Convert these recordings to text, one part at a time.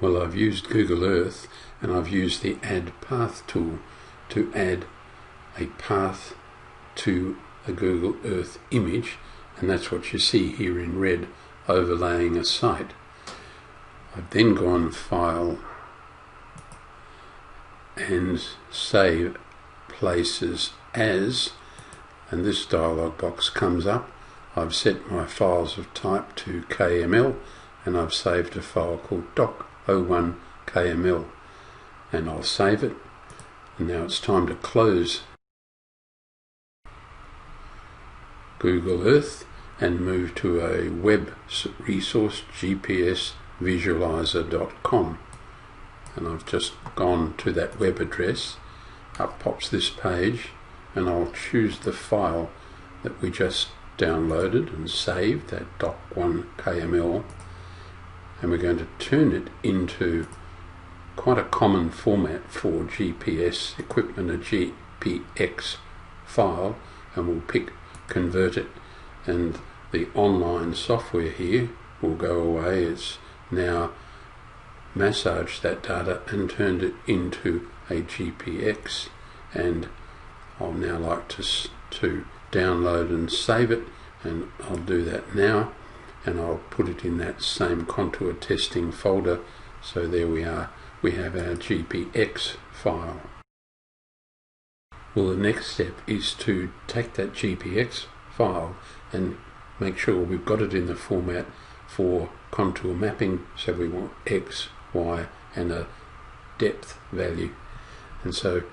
Well, I've used Google Earth and I've used the Add Path tool to add a path to a Google Earth image, and that's what you see here in red, overlaying a site. I've then gone File and Save Places As, and this dialog box comes up. I've set my files of type to KML, and I've saved a file called doc01kml, and I'll save it. And now it's time to close Google Earth and move to a web resource, gpsvisualizer.com, and I've just gone to that web address. Up pops this page, and I'll choose the file that we just downloaded and saved, that doc1kml, and we're going to turn it into quite a common format for GPS equipment, a GPX file, and we'll pick Convert It, and the online software here will go away. It's now massaged that data and turned it into a GPX, and I'll now like to download and save it, and I'll do that now, and I'll put it in that same contour testing folder. So there we are, we have our GPX file. Well, the next step is to take that GPX file and make sure we've got it in the format for contour mapping. So we want X, Y and a depth value, and so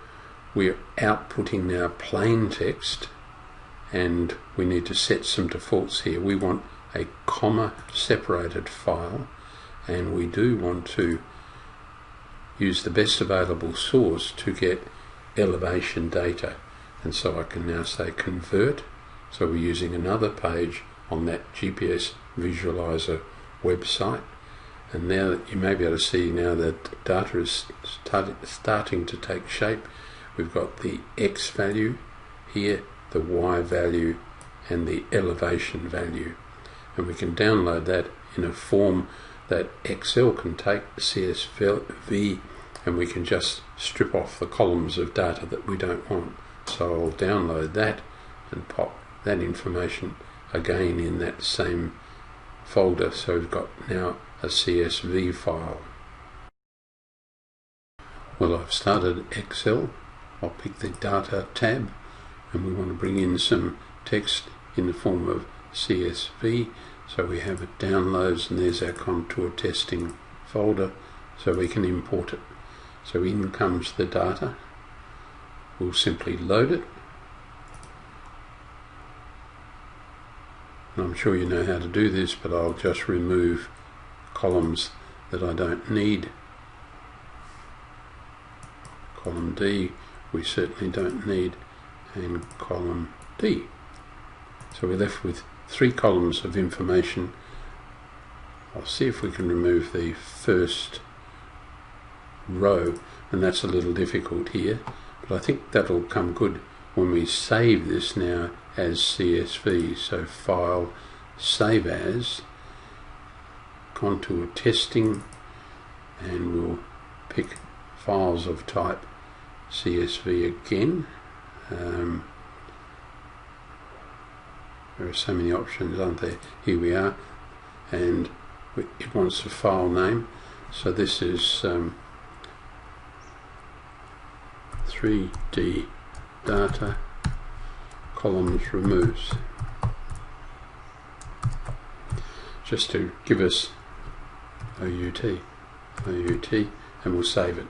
we're outputting now plain text, and we need to set some defaults here. We want a comma separated file, and we do want to use the best available source to get elevation data, and so I can now say convert. So we're using another page on that GPS visualizer website, and now that you may be able to see now that data is starting to take shape. We've got the X value here, the Y value and the elevation value, and we can download that in a form that Excel can take, CSV, and we can just strip off the columns of data that we don't want. So I'll download that and pop that information again in that same folder. So we've got now a CSV file. Well, I've started Excel. I'll pick the data tab, and we want to bring in some text in the form of CSV. So we have it downloads, and there's our contour testing folder, so we can import it. So in comes the data. We'll simply load it. And I'm sure you know how to do this, but I'll just remove columns that I don't need. Column D we certainly don't need, and column D. So we're left with 3 columns of information. I'll see if we can remove the first row, and that's a little difficult here, but I think that'll come good when we save this now as CSV. So File, Save As, Contour Testing, and we'll pick files of type CSV again. There are so many options, aren't there? Here we are, and it wants a file name, so this is 3D data columns removes, just to give us OUT, and we'll save it.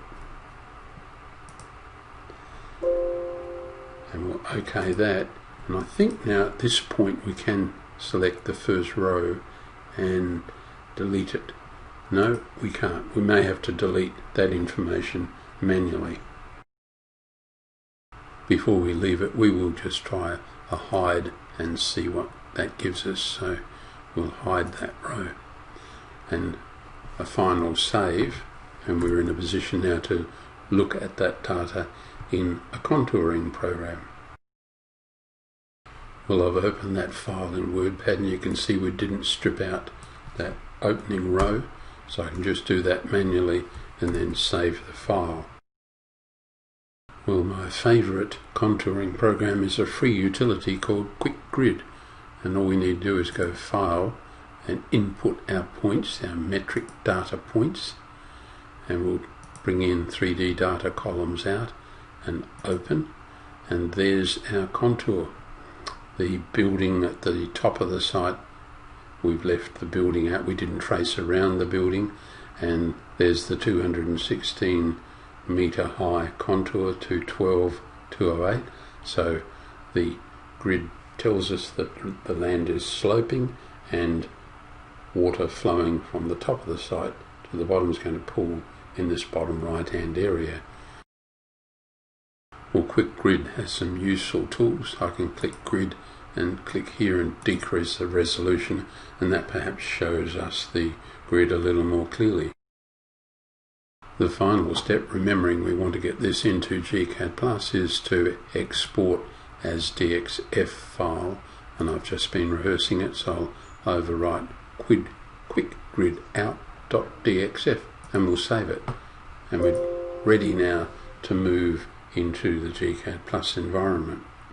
And we'll OK that, and I think now at this point we can select the first row and delete it. No, we can't. We may have to delete that information manually. Before we leave it, we will just try a hide and see what that gives us. So we'll hide that row, and a final save, and we're in a position now to look at that data in a contouring program. Well, I've opened that file in WordPad, and you can see we didn't strip out that opening row, So I can just do that manually and then save the file. Well, my favourite contouring program is a free utility called QuikGrid, and all we need to do is go File and input our points, our metric data points, and we'll bring in 3D data columns out and open, and there's our contour. The building at the top of the site, we've left the building out, we didn't trace around the building, and there's the 216 metre high contour to 12,208. So the grid tells us that the land is sloping and water flowing from the top of the site to the bottom is going to pool in this bottom right hand area. Well, QuikGrid has some useful tools. I can click grid and click here and decrease the resolution, and that perhaps shows us the grid a little more clearly. The final step, remembering we want to get this into GCAD Plus, is to export as DXF file, and I've just been rehearsing it, so I'll overwrite QuikGrid out.dxf and we'll save it. And we're ready now to move into the GCAD Plus environment.